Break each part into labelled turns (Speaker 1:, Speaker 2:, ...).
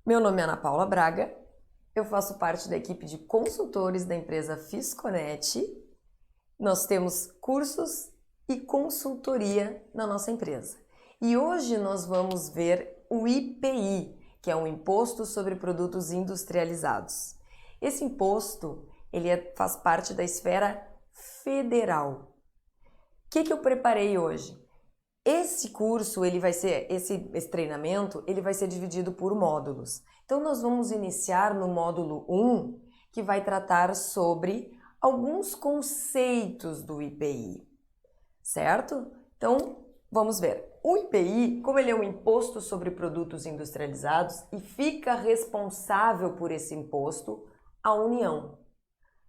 Speaker 1: Meu nome é Ana Paula Braga, eu faço parte da equipe de consultores da empresa Fisconet. Nós temos cursos e consultoria na nossa empresa. E hoje nós vamos ver o IPI, que é um Imposto sobre Produtos Industrializados. Esse imposto, faz parte da esfera federal. O que eu preparei hoje? Esse curso, esse treinamento, ele vai ser dividido por módulos. Então, nós vamos iniciar no módulo 1, que vai tratar sobre alguns conceitos do IPI, certo? Então, vamos ver. O IPI, como ele é um imposto sobre produtos industrializados e fica responsável por esse imposto a União,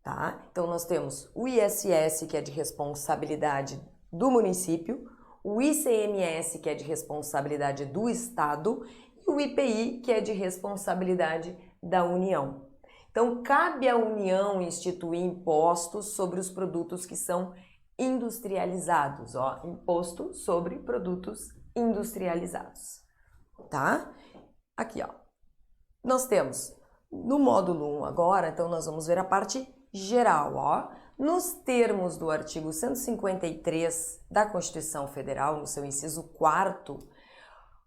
Speaker 1: tá? Então, nós temos o ISS, que é de responsabilidade do município, o ICMS, que é de responsabilidade do Estado, e o IPI, que é de responsabilidade da União. Então, cabe à União instituir impostos sobre os produtos que são industrializados, ó, imposto sobre produtos industrializados, tá? Aqui, ó, nós temos no módulo 1 agora, então nós vamos ver a parte geral, ó. Nos termos do artigo 153 da Constituição Federal, no seu inciso 4º,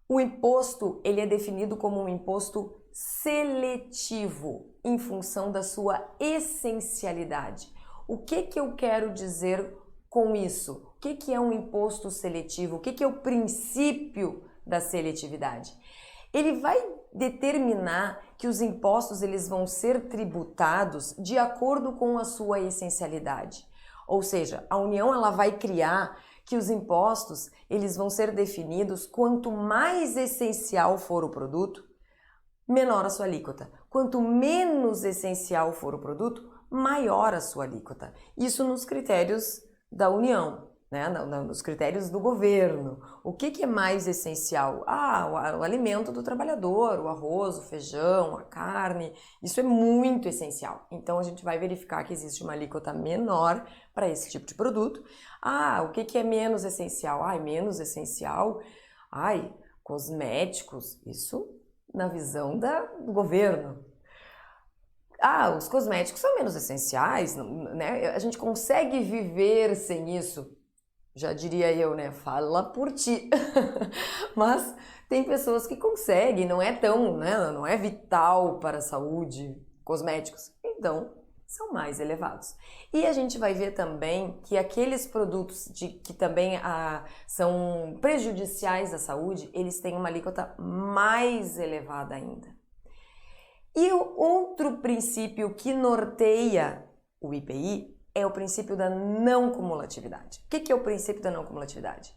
Speaker 1: o imposto ele é definido como um imposto seletivo em função da sua essencialidade. O que eu quero dizer com isso? O que é um imposto seletivo? O que é o princípio da seletividade? Ele vai determinar que os impostos eles vão ser tributados de acordo com a sua essencialidade. Ou seja, a União ela vai criar que os impostos eles vão ser definidos quanto mais essencial for o produto, menor a sua alíquota. Quanto menos essencial for o produto, maior a sua alíquota. Isso nos critérios da União, né? Nos critérios do governo. O que é mais essencial? O alimento do trabalhador, o arroz, o feijão, a carne, isso é muito essencial. Então a gente vai verificar que existe uma alíquota menor para esse tipo de produto. O que é menos essencial? Menos essencial? Cosméticos, isso na visão do governo. Os cosméticos são menos essenciais, né? A gente consegue viver sem isso. Já diria eu, né? Fala por ti. Mas tem pessoas que conseguem, não é tão, né? Não é vital para a saúde, cosméticos. Então, são mais elevados. E a gente vai ver também que aqueles produtos que também são prejudiciais à saúde, eles têm uma alíquota mais elevada ainda. E o outro princípio que norteia o IPI é o princípio da não cumulatividade. O que é o princípio da não cumulatividade?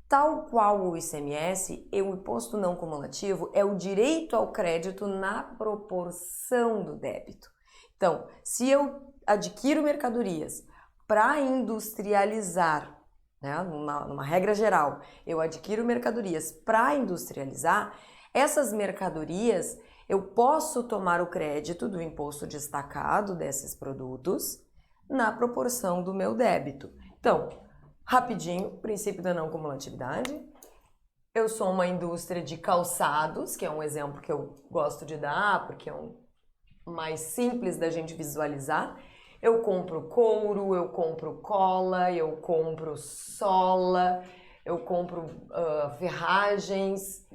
Speaker 1: Tal qual o ICMS, o imposto não cumulativo é o direito ao crédito na proporção do débito. Então, se eu adquiro mercadorias para industrializar, né, numa regra geral, eu adquiro mercadorias para industrializar, essas mercadorias eu posso tomar o crédito do imposto destacado desses produtos na proporção do meu débito. Então, rapidinho, princípio da não cumulatividade. Eu sou uma indústria de calçados, que é um exemplo que eu gosto de dar, porque é mais simples da gente visualizar. Eu compro couro, eu compro cola, eu compro sola, eu compro ferragens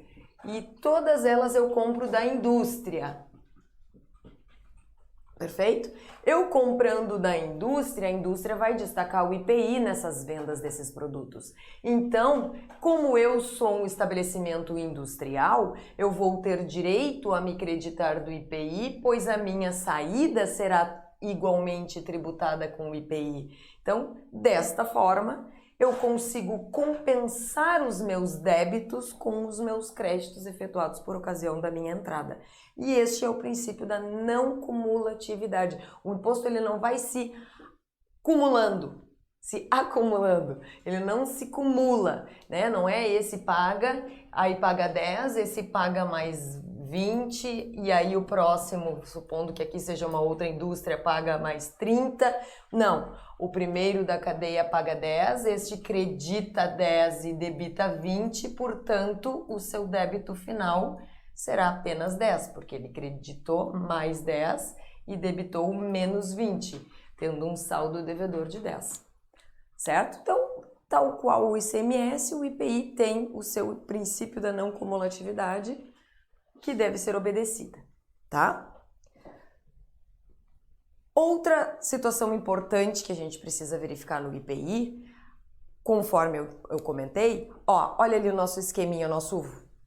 Speaker 1: e todas elas eu compro da indústria. Perfeito? Eu comprando da indústria, a indústria vai destacar o IPI nessas vendas desses produtos. Então, como eu sou um estabelecimento industrial, eu vou ter direito a me creditar do IPI, pois a minha saída será igualmente tributada com o IPI. Então, desta forma, eu consigo compensar os meus débitos com os meus créditos efetuados por ocasião da minha entrada. E este é o princípio da não cumulatividade. O imposto ele não vai se acumulando, ele não se cumula, né? Não é esse paga, aí paga 10, esse paga mais 20 e aí o próximo, supondo que aqui seja uma outra indústria, paga mais 30. Não, o primeiro da cadeia paga 10, este credita 10 e debita 20, portanto, o seu débito final será apenas 10, porque ele creditou mais 10 e debitou menos 20, tendo um saldo devedor de 10, certo? Então, tal qual o ICMS, o IPI tem o seu princípio da não cumulatividade que deve ser obedecida, tá? Outra situação importante que a gente precisa verificar no IPI, conforme eu comentei, olha ali o nosso esqueminha, o nosso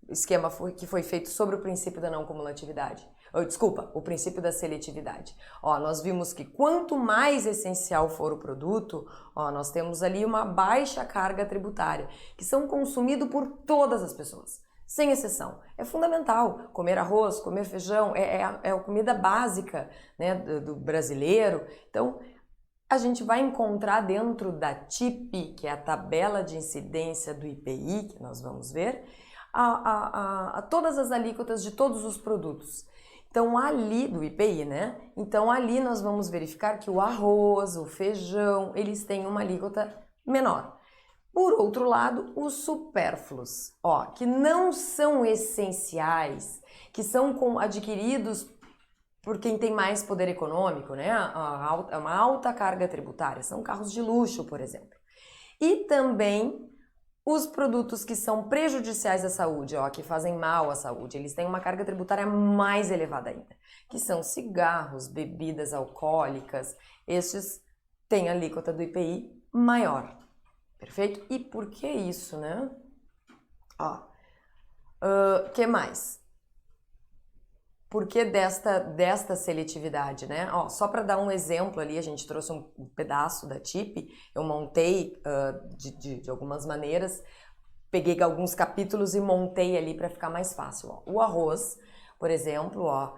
Speaker 1: esquema que foi feito sobre o princípio da não cumulatividade. Desculpa, o princípio da seletividade. Nós vimos que quanto mais essencial for o produto, nós temos ali uma baixa carga tributária, que são consumidos por todas as pessoas, sem exceção. É fundamental comer arroz, comer feijão, é a comida básica, né, do brasileiro. Então, a gente vai encontrar dentro da TIP, que é a tabela de incidência do IPI, que nós vamos ver, todas as alíquotas de todos os produtos. Então, ali do IPI, né? Então, ali nós vamos verificar que o arroz, o feijão, eles têm uma alíquota menor. Por outro lado, os supérfluos, que não são essenciais, que são adquiridos por quem tem mais poder econômico, né? Uma alta carga tributária, são carros de luxo, por exemplo. E também os produtos que são prejudiciais à saúde, que fazem mal à saúde, eles têm uma carga tributária mais elevada ainda, que são cigarros, bebidas alcoólicas, estes têm a alíquota do IPI maior, perfeito? E por que isso, né? Que mais? Por que desta seletividade, né? Só para dar um exemplo ali, a gente trouxe um pedaço da TIP, eu montei de algumas maneiras, peguei alguns capítulos e montei ali para ficar mais fácil. O arroz, por exemplo,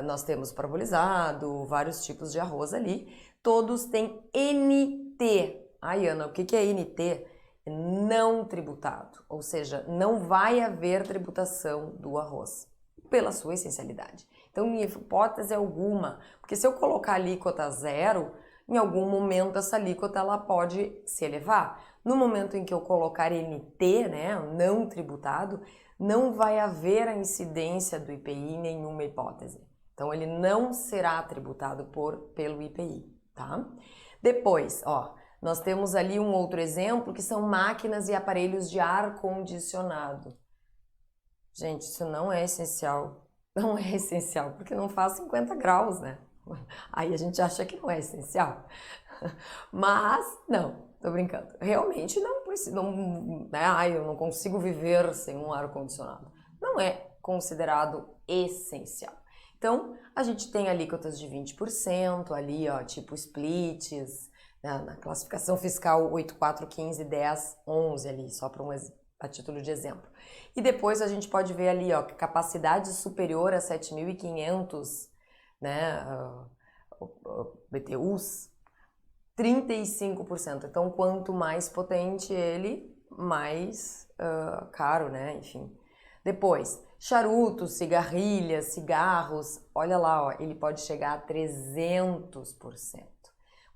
Speaker 1: nós temos parabolizado, vários tipos de arroz ali, todos têm NT. Ana, o que é NT? Não tributado, ou seja, não vai haver tributação do arroz pela sua essencialidade. Então, em hipótese alguma, porque se eu colocar a alíquota zero, em algum momento essa alíquota ela pode se elevar. No momento em que eu colocar NT, né, não tributado, não vai haver a incidência do IPI em nenhuma hipótese. Então, ele não será tributado pelo IPI, tá? Depois, nós temos ali um outro exemplo que são máquinas e aparelhos de ar-condicionado. Gente, isso não é essencial. Não é essencial, porque não faz 50 graus, né? Aí a gente acha que não é essencial. Mas, não, tô brincando. Realmente não precisa, eu não consigo viver sem um ar-condicionado. Não é considerado essencial. Então, a gente tem alíquotas de 20% ali, tipo splits, na classificação fiscal 8415, 10, 11 ali, só para a título de exemplo. E depois a gente pode ver ali, que capacidade superior a 7.500, né, BTUs, 35%. Então, quanto mais potente ele, mais caro, né, enfim. Depois, charutos, cigarrilhas, cigarros, olha lá, ele pode chegar a 300%.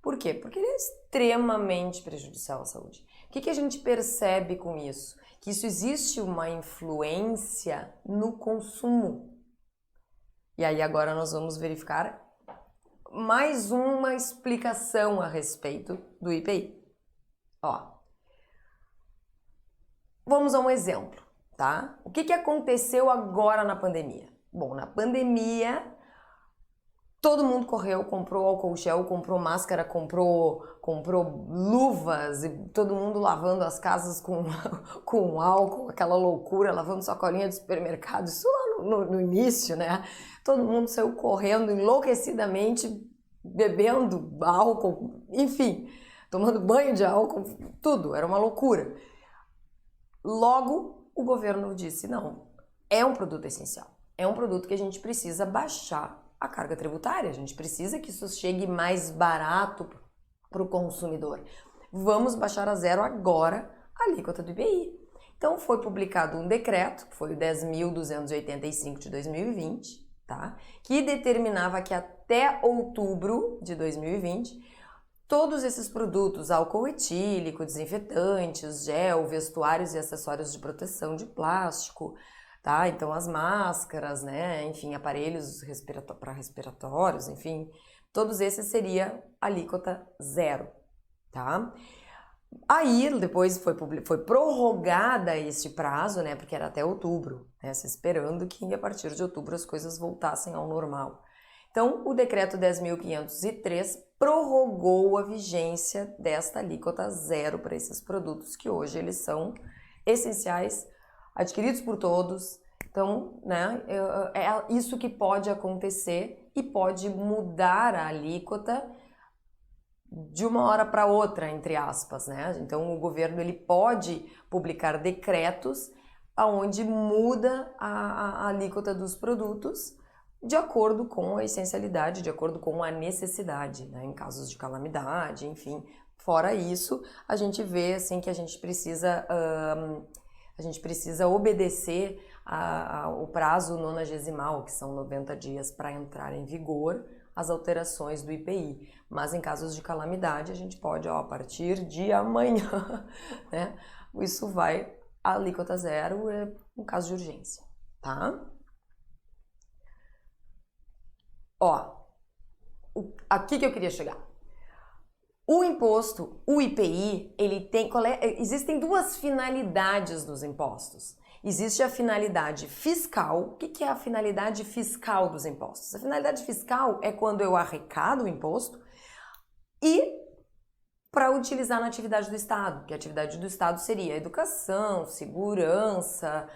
Speaker 1: Por quê? Porque ele é extremamente prejudicial à saúde. O que a gente percebe com isso? Que isso existe uma influência no consumo. E aí agora nós vamos verificar mais uma explicação a respeito do IPI. Vamos a um exemplo, tá? O que aconteceu agora na pandemia? Bom, na pandemia todo mundo correu, comprou álcool gel, comprou máscara, comprou luvas e todo mundo lavando as casas com álcool, aquela loucura, lavando sacolinha de supermercado, isso lá no início, né? Todo mundo saiu correndo enlouquecidamente, bebendo álcool, enfim, tomando banho de álcool, tudo, era uma loucura. Logo, o governo disse, não, é um produto essencial, é um produto que a gente precisa baixar a carga tributária, a gente precisa que isso chegue mais barato para o consumidor. Vamos baixar a zero agora a alíquota do IPI. Então foi publicado um decreto, que foi o 10.285 de 2020, tá? Que determinava que até outubro de 2020, todos esses produtos, álcool etílico, desinfetantes, gel, vestuários e acessórios de proteção de plástico, tá? Então as máscaras, né? Enfim, aparelhos para respiratórios, enfim, todos esses seria alíquota zero, tá? Aí depois foi prorrogada esse prazo, né? Porque era até outubro, né? Se esperando que a partir de outubro as coisas voltassem ao normal. Então, o decreto 10.503 prorrogou a vigência desta alíquota zero para esses produtos que hoje eles são essenciais, adquiridos por todos. Então, né, é isso que pode acontecer e pode mudar a alíquota de uma hora para outra, entre aspas, né? Então, o governo ele pode publicar decretos aonde muda a alíquota dos produtos de acordo com a essencialidade, de acordo com a necessidade, né? Em casos de calamidade, enfim. Fora isso, a gente vê assim que a gente precisa obedecer ao prazo nonagesimal, que são 90 dias para entrar em vigor as alterações do IPI. Mas em casos de calamidade, a gente pode, a partir de amanhã, né? Isso vai, a alíquota zero é um caso de urgência, tá? Aqui que eu queria chegar. O imposto, o IPI, ele tem, existem duas finalidades dos impostos. Existe a finalidade fiscal. O que é a finalidade fiscal dos impostos? A finalidade fiscal é quando eu arrecado o imposto e para utilizar na atividade do Estado, que a atividade do Estado seria educação, segurança,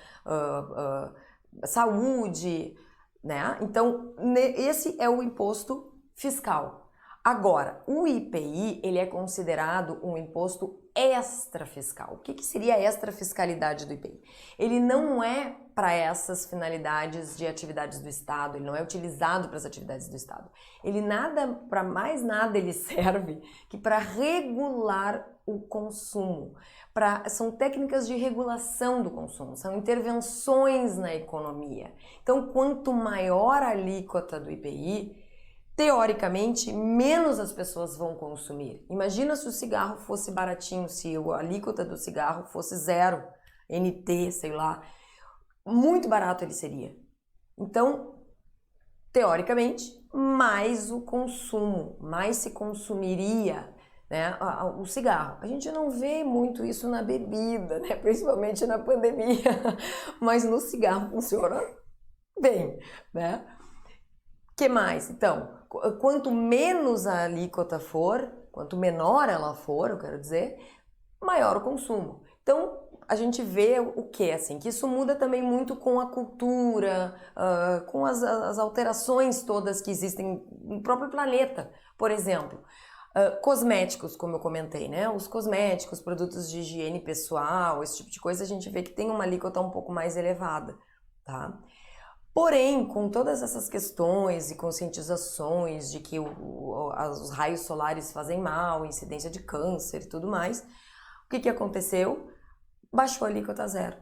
Speaker 1: saúde, né? Então, esse é o imposto fiscal. Agora, o IPI, ele é considerado um imposto extrafiscal. O que seria a extrafiscalidade do IPI? Ele não é para essas finalidades de atividades do Estado, ele não é utilizado para as atividades do Estado. Ele para mais nada ele serve que para regular o consumo. São técnicas de regulação do consumo, são intervenções na economia. Então, quanto maior a alíquota do IPI, teoricamente, menos as pessoas vão consumir. Imagina se o cigarro fosse baratinho, se a alíquota do cigarro fosse zero, NT, sei lá. Muito barato ele seria. Então, teoricamente, mais o consumo, mais se consumiria, né, o cigarro. A gente não vê muito isso na bebida, né, principalmente na pandemia, mas no cigarro funciona bem, né? Que mais? Então, quanto menos a alíquota for, quanto menor ela for, eu quero dizer, maior o consumo. Então, a gente vê o que? Assim, que isso muda também muito com a cultura, com as alterações todas que existem no próprio planeta. Por exemplo, cosméticos, como eu comentei, né? Os cosméticos, produtos de higiene pessoal, esse tipo de coisa, a gente vê que tem uma alíquota um pouco mais elevada, tá? Porém, com todas essas questões e conscientizações de que os raios solares fazem mal, incidência de câncer e tudo mais, o que aconteceu? Baixou a alíquota zero.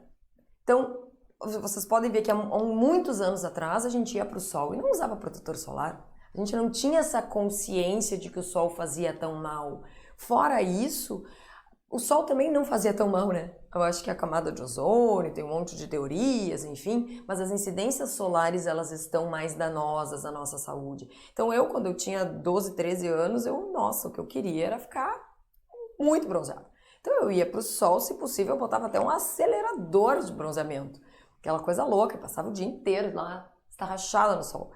Speaker 1: Então, vocês podem ver que há muitos anos atrás a gente ia para o sol e não usava protetor solar. A gente não tinha essa consciência de que o sol fazia tão mal. Fora isso, o sol também não fazia tão mal, né? Eu acho que a camada de ozônio, tem um monte de teorias, enfim, mas as incidências solares, elas estão mais danosas à nossa saúde. Então quando eu tinha 12, 13 anos, nossa, o que eu queria era ficar muito bronzeado. Então eu ia pro sol, se possível, eu botava até um acelerador de bronzeamento. Aquela coisa louca, eu passava o dia inteiro lá, estarrachada no sol.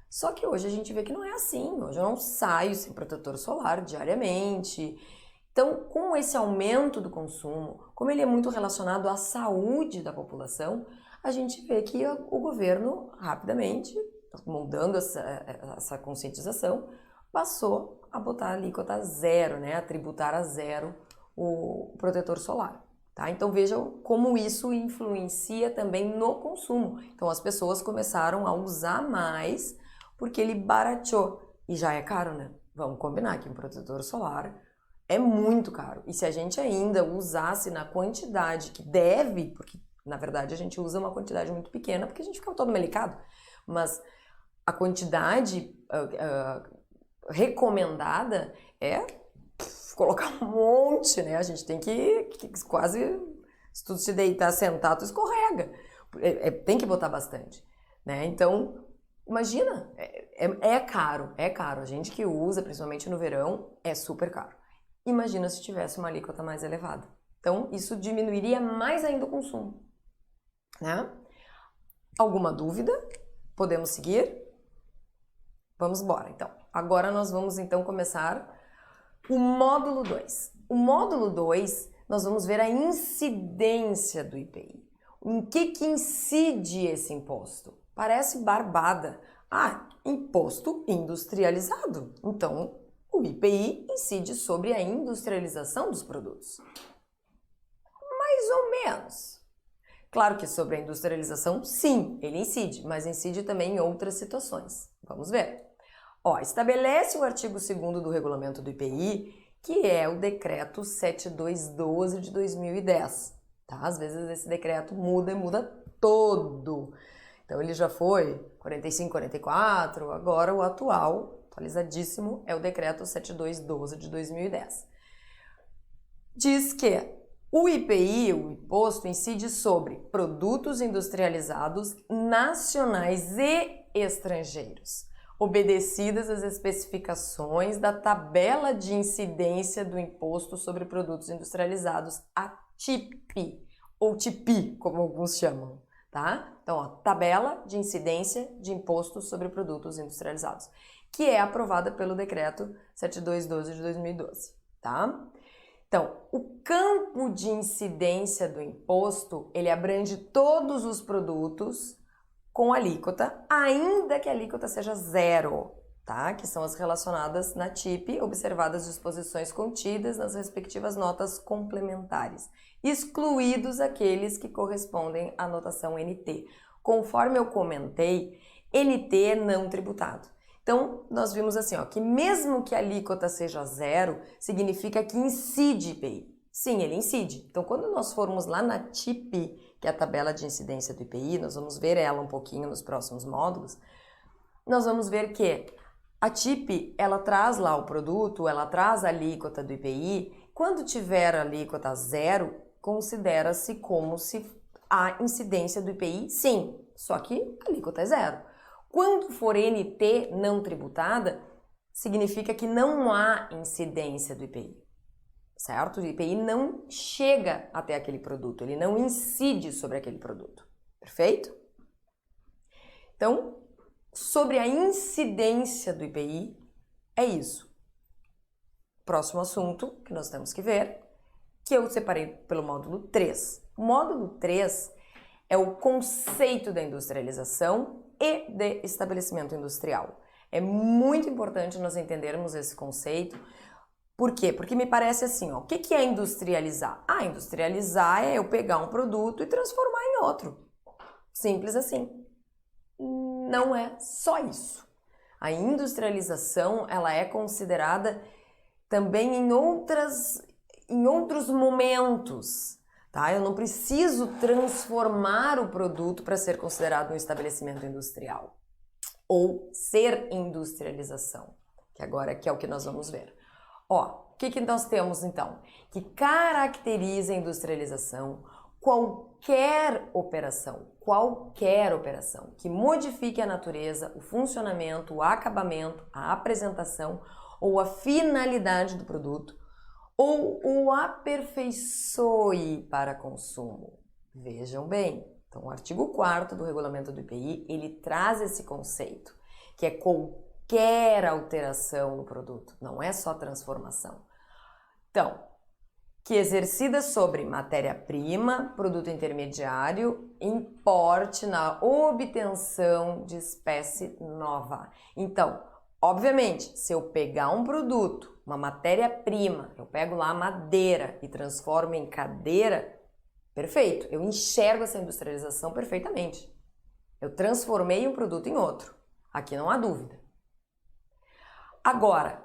Speaker 1: Só que hoje a gente vê que não é assim. Hoje eu não saio sem protetor solar diariamente. Então, com esse aumento do consumo, como ele é muito relacionado à saúde da população, a gente vê que o governo, rapidamente, mudando essa conscientização, passou a botar a alíquota zero, né, a tributar a zero o protetor solar. Tá? Então, vejam como isso influencia também no consumo. Então, as pessoas começaram a usar mais porque ele barateou. E já é caro, né? Vamos combinar que um protetor solar é muito caro. E se a gente ainda usasse na quantidade que deve, porque na verdade a gente usa uma quantidade muito pequena porque a gente fica todo melicado, mas a quantidade recomendada é colocar um monte, né? A gente tem que quase, se tu se deitar sentado, tu escorrega. Tem que botar bastante, né? Então, imagina, é caro. A gente que usa, principalmente no verão, é super caro. Imagina se tivesse uma alíquota mais elevada. Então, isso diminuiria mais ainda o consumo, né? Alguma dúvida? Podemos seguir? Vamos embora, então. Agora nós vamos, então, começar o módulo 2. O módulo 2, nós vamos ver a incidência do IPI. Em que incide esse imposto? Parece barbada. Imposto industrializado. Então, o IPI incide sobre a industrialização dos produtos. Mais ou menos. Claro que sobre a industrialização, sim, ele incide, mas incide também em outras situações. Vamos ver. Estabelece o artigo 2º do regulamento do IPI, que é o decreto 7212 de 2010. Tá? Às vezes esse decreto muda e muda todo. Então ele já foi 4544, agora o atual, atualizadíssimo, é o decreto 7212 de 2010. Diz que o IPI, o imposto, incide sobre produtos industrializados nacionais e estrangeiros, obedecidas as especificações da tabela de incidência do imposto sobre produtos industrializados, a TIP, ou TIPI, como alguns chamam, tá? Então, tabela de incidência de imposto sobre produtos industrializados, que é aprovada pelo decreto 7212 de 2012, tá? Então, o campo de incidência do imposto, ele abrange todos os produtos com alíquota, ainda que a alíquota seja zero, tá? Que são as relacionadas na TIP, observadas disposições contidas nas respectivas notas complementares, excluídos aqueles que correspondem à notação NT. Conforme eu comentei, NT é não tributado. Então, nós vimos assim, que mesmo que a alíquota seja zero, significa que incide IPI. Sim, ele incide. Então, quando nós formos lá na TIP, que é a tabela de incidência do IPI, nós vamos ver ela um pouquinho nos próximos módulos, nós vamos ver que a TIP, ela traz lá o produto, ela traz a alíquota do IPI. Quando tiver a alíquota zero, considera-se como se a incidência do IPI, sim, só que a alíquota é zero. Quando for NT não tributada, significa que não há incidência do IPI, certo? O IPI não chega até aquele produto, ele não incide sobre aquele produto, perfeito? Então, sobre a incidência do IPI, é isso. Próximo assunto que nós temos que ver, que eu separei pelo módulo 3. O módulo 3 é o conceito da industrialização e de estabelecimento industrial. É muito importante nós entendermos esse conceito. Por quê? Porque me parece assim, o que é industrializar? Industrializar é eu pegar um produto e transformar em outro. Simples assim. Não é só isso. A industrialização, ela é considerada também em outros momentos. Tá? Eu não preciso transformar o produto para ser considerado um estabelecimento industrial ou ser industrialização, que agora é o que nós vamos ver. O que nós temos então? Que caracteriza a industrialização qualquer operação que modifique a natureza, o funcionamento, o acabamento, a apresentação ou a finalidade do produto, ou o aperfeiçoe para consumo. Vejam bem, então o artigo 4º do regulamento do IPI, ele traz esse conceito, que é qualquer alteração no produto, não é só transformação. Então, que exercida sobre matéria-prima, produto intermediário, importe na obtenção de espécie nova. Então, obviamente, se eu pegar um produto, uma matéria-prima, eu pego lá a madeira e transformo em cadeira, perfeito, eu enxergo essa industrialização perfeitamente. Eu transformei um produto em outro. Aqui não há dúvida. Agora,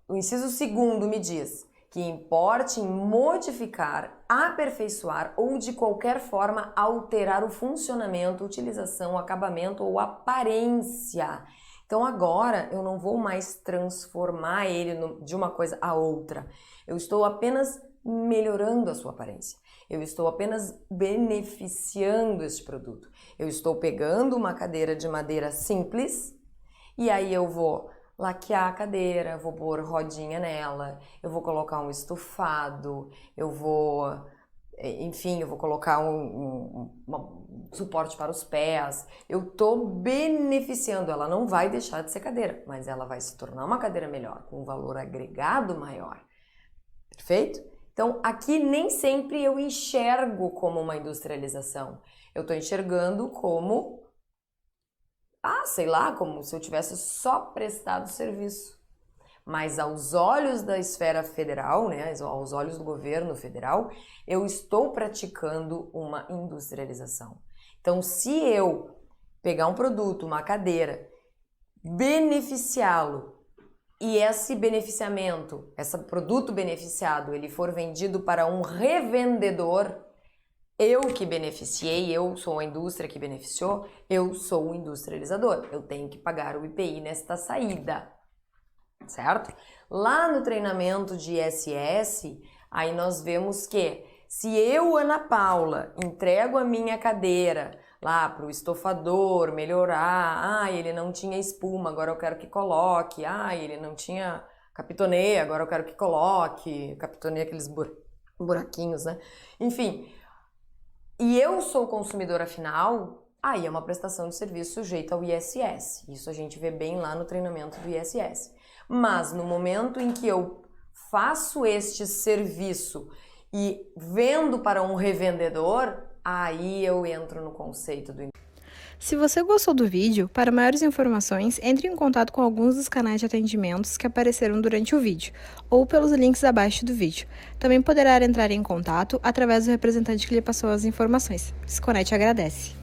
Speaker 1: o inciso 2º me diz que importe em modificar, aperfeiçoar ou de qualquer forma alterar o funcionamento, utilização, acabamento ou aparência. Então agora eu não vou mais transformar ele de uma coisa a outra. Eu estou apenas melhorando a sua aparência. Eu estou apenas beneficiando este produto. Eu estou pegando uma cadeira de madeira simples e aí eu vou laquear a cadeira, vou pôr rodinha nela, eu vou colocar um estofado, eu vou colocar um suporte para os pés. Eu estou beneficiando, ela não vai deixar de ser cadeira, mas ela vai se tornar uma cadeira melhor, com um valor agregado maior. Perfeito? Então, aqui nem sempre eu enxergo como uma industrialização. Eu estou enxergando como, como se eu tivesse só prestado serviço. Mas aos olhos da esfera federal, né, aos olhos do governo federal, eu estou praticando uma industrialização. Então, se eu pegar um produto, uma cadeira, beneficiá-lo, e esse beneficiamento, esse produto beneficiado, ele for vendido para um revendedor, eu que beneficiei, eu sou a indústria que beneficiou, eu sou o industrializador. Eu tenho que pagar o IPI nesta saída. Certo? Lá no treinamento de ISS, aí nós vemos que se eu, Ana Paula, entrego a minha cadeira lá para o estofador melhorar, ele não tinha espuma, agora eu quero que coloque, ele não tinha capitonê, agora eu quero que coloque, capitonê aqueles buraquinhos, né? Enfim, e eu sou consumidora final, aí é uma prestação de serviço sujeita ao ISS. Isso a gente vê bem lá no treinamento do ISS. Mas no momento em que eu faço este serviço e vendo para um revendedor, aí eu entro no conceito do...
Speaker 2: Se você gostou do vídeo, para maiores informações, entre em contato com alguns dos canais de atendimentos que apareceram durante o vídeo, ou pelos links abaixo do vídeo. Também poderá entrar em contato através do representante que lhe passou as informações. Fisconete agradece.